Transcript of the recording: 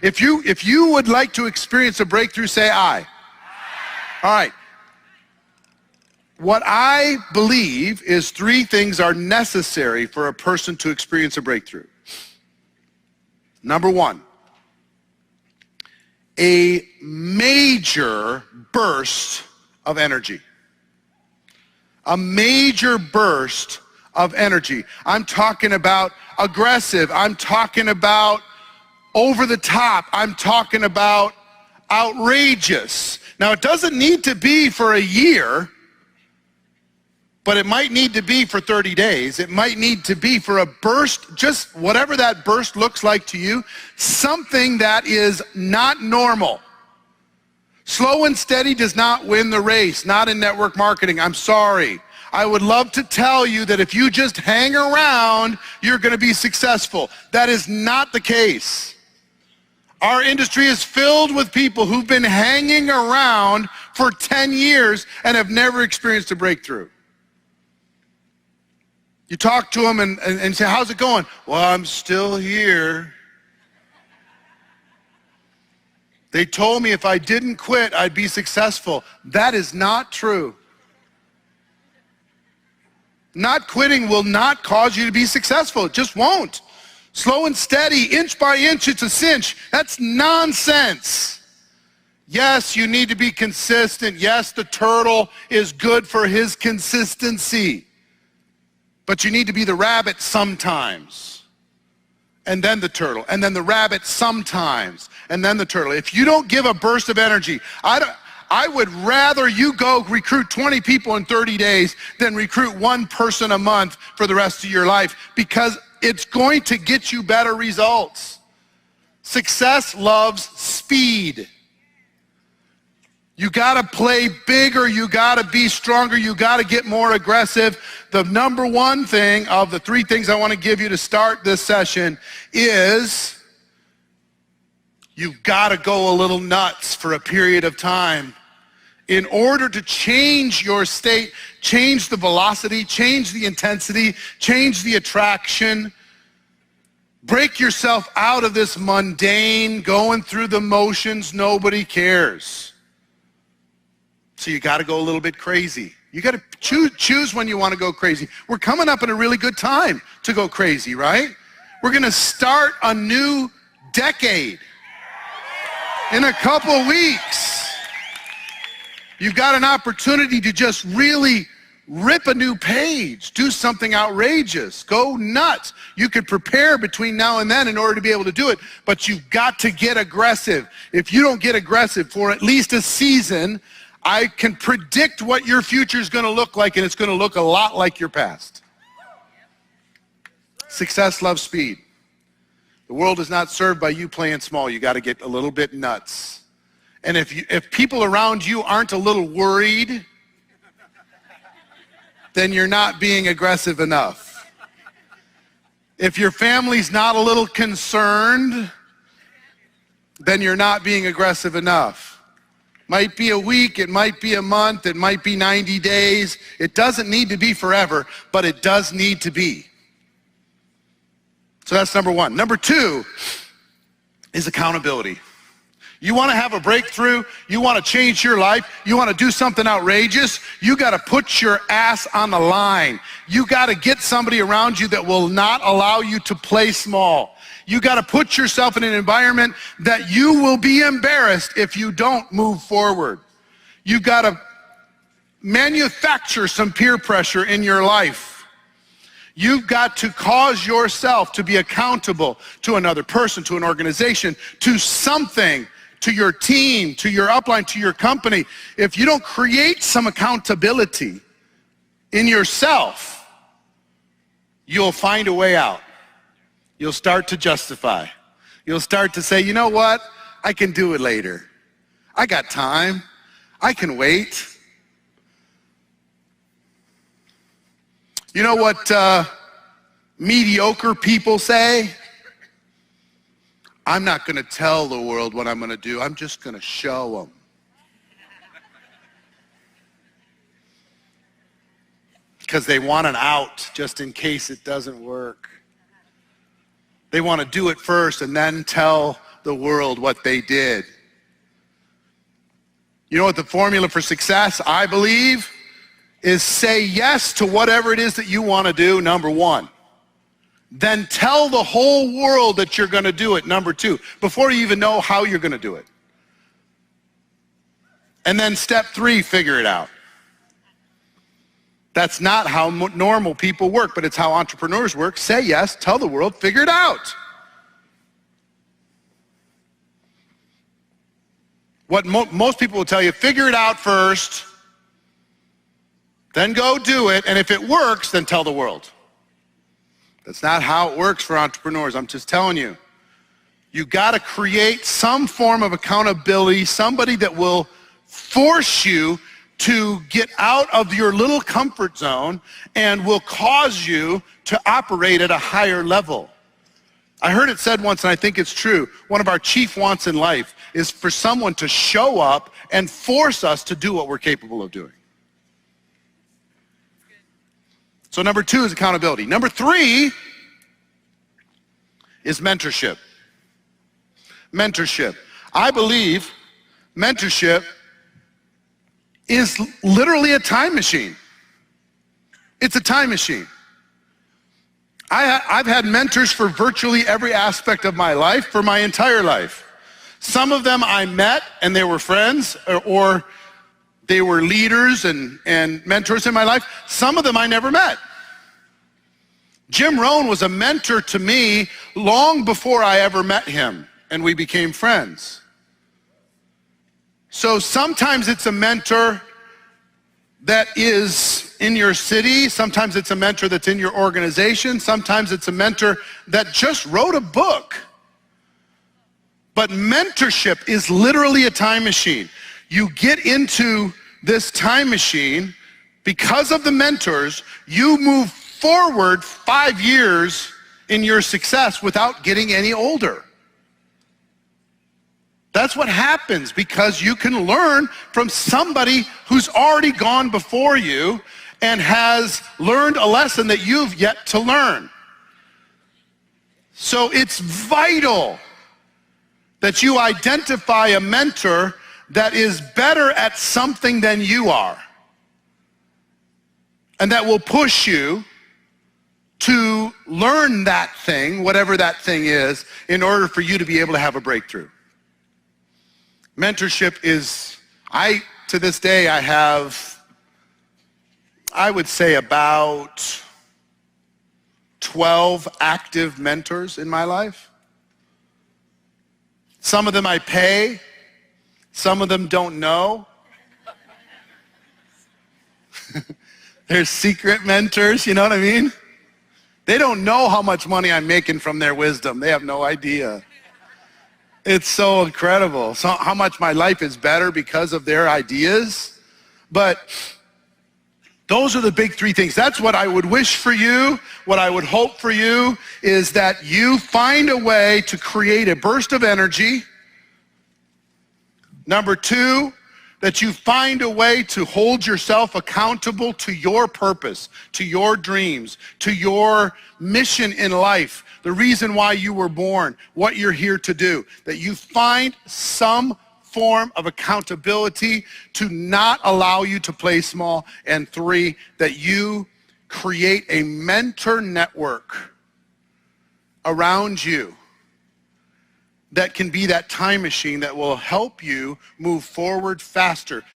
If you would like to experience a breakthrough, say aye. All right. What I believe is 3 things are necessary for a person to experience a breakthrough. Number 1, a major burst of energy. A major burst of energy. I'm talking about aggressive. I'm talking about over the top. I'm talking about outrageous. Now, it doesn't need to be for a year, but it might need to be for 30 days. It might need to be for a burst, just whatever that burst looks like to you, something that is not normal. Slow and steady does not win the race, not in network marketing. I'm sorry. I would love to tell you that if you just hang around, you're going to be successful. That is not the case. Our industry is filled with people who've been hanging around for 10 years and have never experienced a breakthrough. You talk to them and say, how's it going? Well, I'm still here. They told me if I didn't quit, I'd be successful. That is not true. Not quitting will not cause you to be successful. It just won't. Slow and steady, inch by inch, it's a cinch. That's nonsense. Yes, you need to be consistent. Yes, the turtle is good for his consistency. But you need to be the rabbit sometimes. And then the turtle. And then the rabbit sometimes. And then the turtle. If you don't give a burst of energy, I would rather you go recruit 20 people in 30 days than recruit 1 person a month for the rest of your life, because it's going to get you better results. Success loves speed. You gotta play bigger, you gotta be stronger, you gotta get more aggressive. The number 1 thing of the 3 things I wanna give you to start this session is you've gotta go a little nuts for a period of time. In order to change your state, change the velocity, change the intensity, change the attraction, break yourself out of this mundane, going through the motions, nobody cares. So you got to go a little bit crazy. You got to choose when you want to go crazy. We're coming up in a really good time to go crazy, right? We're going to start a new decade in a couple weeks. You've got an opportunity to just really rip a new page, do something outrageous, go nuts. You could prepare between now and then in order to be able to do it, but you've got to get aggressive. If you don't get aggressive for at least a season, I can predict what your future is going to look like, and it's going to look a lot like your past. Success loves speed. The world is not served by you playing small. You got to get a little bit nuts. And if people around you aren't a little worried, then you're not being aggressive enough. If your family's not a little concerned, then you're not being aggressive enough. Might be a week, it might be a month, it might be 90 days. It doesn't need to be forever, but it does need to be. So that's number 1. Number 2 is accountability. You want to have a breakthrough, you want to change your life, you want to do something outrageous, you got to put your ass on the line. You got to get somebody around you that will not allow you to play small. You got to put yourself in an environment that you will be embarrassed if you don't move forward. You got to manufacture some peer pressure in your life. You've got to cause yourself to be accountable to another person, to an organization, to something, to your team, to your upline, to your company. If you don't create some accountability in yourself, you'll find a way out. You'll start to justify. You'll start to say, you know what? I can do it later. I got time. I can wait. You know what mediocre people say? I'm not going to tell the world what I'm going to do. I'm just going to show them. Because they want an out just in case it doesn't work. They want to do it first and then tell the world what they did. You know what the formula for success, I believe, is say yes to whatever it is that you want to do, number one. Then tell the whole world that you're going to do it, number two, before you even know how you're going to do it. And then step three, figure it out. That's not how normal people work, but it's how entrepreneurs work. Say yes, tell the world, figure it out. What most people will tell you, figure it out first, then go do it, and if it works, then tell the world. That's not how it works for entrepreneurs. I'm just telling you. You got to create some form of accountability, somebody that will force you to get out of your little comfort zone and will cause you to operate at a higher level. I heard it said once, and I think it's true, one of our chief wants in life is for someone to show up and force us to do what we're capable of doing. So number two is accountability. Number three is mentorship. Mentorship. I believe mentorship is literally a time machine. It's a time machine. I've had mentors for virtually every aspect of my life, for my entire life. Some of them I met and they were friends, or they were leaders and mentors in my life. Some of them I never met. Jim Rohn was a mentor to me long before I ever met him, and we became friends. So sometimes it's a mentor that is in your city, sometimes it's a mentor that's in your organization, sometimes it's a mentor that just wrote a book. But mentorship is literally a time machine. You get into this time machine because of the mentors, you move forward 5 years in your success without getting any older. That's what happens because you can learn from somebody who's already gone before you and has learned a lesson that you've yet to learn. So it's vital that you identify a mentor that is better at something than you are, and that will push you to learn that thing, whatever that thing is, in order for you to be able to have a breakthrough. Mentorship is, to this day, I have, I would say about 12 active mentors in my life. Some of them I pay, some of them don't know. They're secret mentors, you know what I mean? They don't know how much money I'm making from their wisdom. They have no idea. It's so incredible. So how much my life is better because of their ideas. But those are the big three things. That's what I would wish for you. What I would hope for you is that you find a way to create a burst of energy. Number two, that you find a way to hold yourself accountable to your purpose, to your dreams, to your mission in life, the reason why you were born, what you're here to do. That you find some form of accountability to not allow you to play small. And three, that you create a mentor network around you that can be that time machine that will help you move forward faster.